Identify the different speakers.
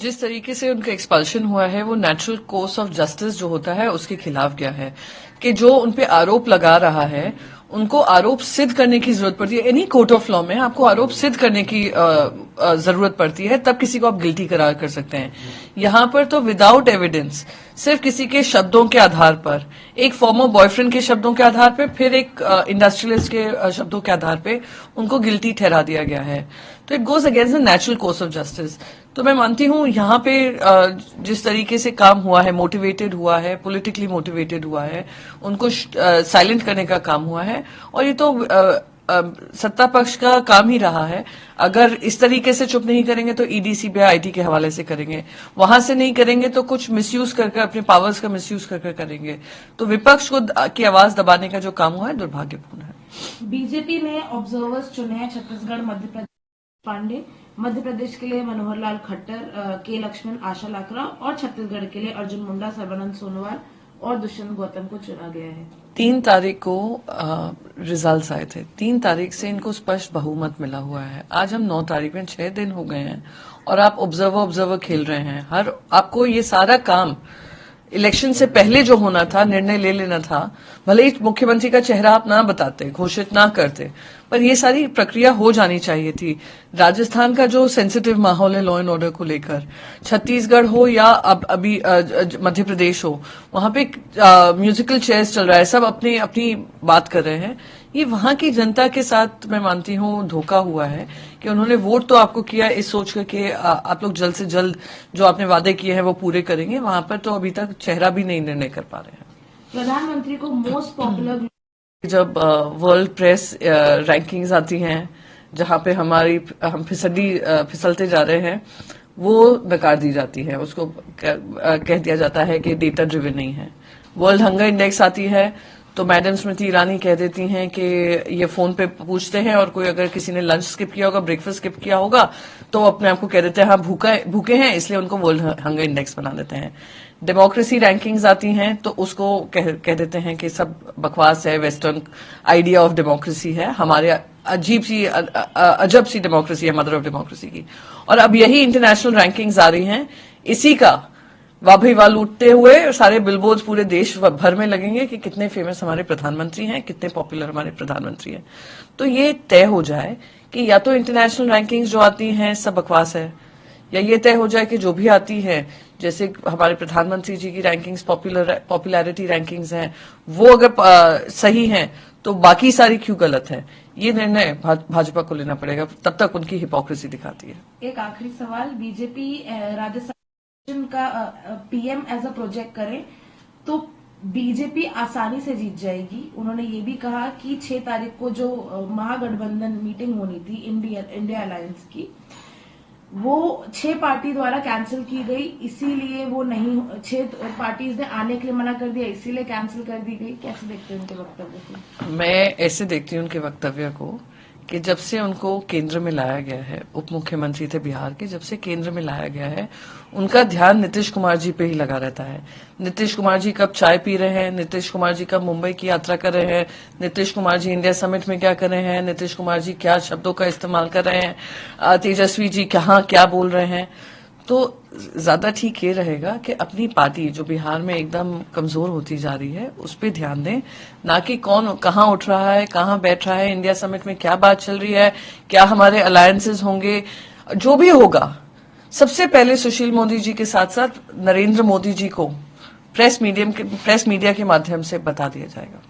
Speaker 1: जिस तरीके से उनका एक्सपल्शन हुआ है वो नेचुरल कोर्स ऑफ जस्टिस जो होता है उसके खिलाफ गया है कि जो उन पे आरोप लगा रहा है उनको आरोप सिद्ध करने की जरूरत पड़ती है। एनी कोर्ट ऑफ लॉ में आपको आरोप सिद्ध करने की जरूरत पड़ती है, तब किसी को आप गिल्टी करार कर सकते हैं। यहां पर तो विदाउट एविडेंस सिर्फ किसी के शब्दों के आधार पर, एक फॉर्मर बॉयफ्रेंड के शब्दों के आधार पर, फिर एक इंडस्ट्रियलिस्ट के शब्दों के आधार पर उनको गिल्टी ठहरा दिया गया है। तो it goes against the natural course of justice. तो मैं मानती हूं यहाँ पे जिस तरीके से काम हुआ है, मोटिवेटेड हुआ है, पॉलिटिकली मोटिवेटेड हुआ है, उनको साइलेंट करने का काम हुआ है। और ये तो सत्ता पक्ष का काम ही रहा है। अगर इस तरीके से चुप नहीं करेंगे तो ईडी, सीबीआई, आईटी के हवाले से करेंगे, वहां से नहीं करेंगे तो कुछ मिसयूज करके, अपने पावर्स का मिसयूज करके करेंगे। तो विपक्ष को की आवाज दबाने का जो काम हुआ है दुर्भाग्यपूर्ण है।
Speaker 2: बीजेपी ने ऑब्जर्वर्स चुने हैं छत्तीसगढ़, मध्य प्रदेश पांडे, मध्य प्रदेश के लिए मनोहर लाल खट्टर, के लक्ष्मण, आशा लाकरा और छत्तीसगढ़ के लिए अर्जुन मुंडा, सर्बानंद सोनोवाल और दुष्यंत गौतम को चुना गया है।
Speaker 1: 3 तारीख को रिजल्ट्स आए थे। 3 तारीख से इनको स्पष्ट बहुमत मिला हुआ है। आज हम 9 तारीख में 6 दिन हो गए हैं और आप ऑब्जर्वर खेल रहे हैं। आपको ये सारा काम इलेक्शन से पहले जो होना था, निर्णय ले लेना था। भले ही मुख्यमंत्री का चेहरा आप ना बताते, घोषित ना करते, पर ये सारी प्रक्रिया हो जानी चाहिए थी। राजस्थान का जो सेंसिटिव माहौल है लॉ एंड ऑर्डर को लेकर, छत्तीसगढ़ हो या अभी मध्य प्रदेश हो, वहां पे म्यूजिकल चेयर्स चल रहा है, सब अपनी अपनी बात कर रहे हैं। ये वहां की जनता के साथ मैं मानती हूं धोखा हुआ है कि उन्होंने वोट तो आपको किया इस सोच करके आप लोग जल्द से जल्द जो आपने वादे किए हैं वो पूरे करेंगे, वहां पर तो अभी तक चेहरा भी नहीं निर्णय कर पा रहे हैं।
Speaker 2: प्रधानमंत्री को मोस्ट पॉपुलर
Speaker 1: जब वर्ल्ड प्रेस रैंकिंग्स आती हैं जहां पे हम फिसलते जा रहे हैं, वो नकार दी जाती है, उसको कह दिया जाता है कि डेटा ड्रिवन नहीं है। वर्ल्ड हंगर इंडेक्स आती है तो मैडम स्मृति ईरानी कह देती हैं कि ये फोन पे पूछते हैं और कोई अगर किसी ने लंच स्किप किया होगा, ब्रेकफास्ट स्किप किया होगा, तो अपने आप को कह देते हैं हाँ भूखे हैं, इसलिए उनको वर्ल्ड हंगर इंडेक्स बना देते हैं। डेमोक्रेसी रैंकिंग्स आती हैं तो उसको कह देते हैं कि सब बकवास है, वेस्टर्न आइडिया ऑफ डेमोक्रेसी है, हमारे अजब सी डेमोक्रेसी है, मदर ऑफ डेमोक्रेसी की। और अब यही इंटरनेशनल रैंकिंग्स आ रही हैं, इसी का वाह भाई वाह लूटते हुए सारे बिलबोर्ड्स पूरे देश भर में लगेंगे कि कितने फेमस हमारे प्रधानमंत्री हैं, कितने पॉपुलर हमारे प्रधानमंत्री हैं। तो ये तय हो जाए कि या तो इंटरनेशनल रैंकिंग्स जो आती हैं सब बकवास है, या ये तय हो जाए कि जो भी आती है, जैसे हमारे प्रधानमंत्री जी की रैंकिंग्स, पॉपुलैरिटी रैंकिंग्स हैं, वो अगर सही हैं तो बाकी सारी क्यों गलत है। ये निर्णय भाजपा को लेना पड़ेगा, तब तक उनकी हिपोक्रेसी दिखाती है।
Speaker 2: एक आखिरी सवाल, बीजेपी राजस्थान का पीएम एज अ प्रोजेक्ट करे तो बीजेपी आसानी से जीत जाएगी। उन्होंने ये भी कहा कि 6 तारीख को जो महागठबंधन मीटिंग होनी थी इंडिया अलायंस की, वो 6 पार्टी द्वारा कैंसिल की गई, इसीलिए वो नहीं, 6 पार्टीज ने आने के लिए मना कर दिया, इसीलिए कैंसिल कर दी गई। कैसे देखते हैं उनके वक्तव्य को?
Speaker 1: मैं ऐसे देखती हूँ उनके वक्तव्य को कि जब से उनको केंद्र में लाया गया है, उप मुख्यमंत्री थे बिहार के, जब से केंद्र में लाया गया है, उनका ध्यान नीतीश कुमार जी पे ही लगा रहता है। नीतीश कुमार जी कब चाय पी रहे हैं, नीतीश कुमार जी कब मुंबई की यात्रा कर रहे हैं, नीतीश कुमार जी इंडिया समिट में क्या कर रहे हैं, नीतीश कुमार जी क्या शब्दों का इस्तेमाल कर रहे हैं, तेजस्वी जी कहाँ क्या बोल रहे हैं। तो ज्यादा ठीक ये रहेगा कि अपनी पार्टी जो बिहार में एकदम कमजोर होती जा रही है उस पर ध्यान दें, ना कि कौन कहाँ उठ रहा है, कहाँ बैठ रहा है, इंडिया समिट में क्या बात चल रही है, क्या हमारे अलायंसेस होंगे। जो भी होगा सबसे पहले सुशील मोदी जी के साथ साथ नरेंद्र मोदी जी को प्रेस मीडिया के माध्यम से बता दिया जाएगा।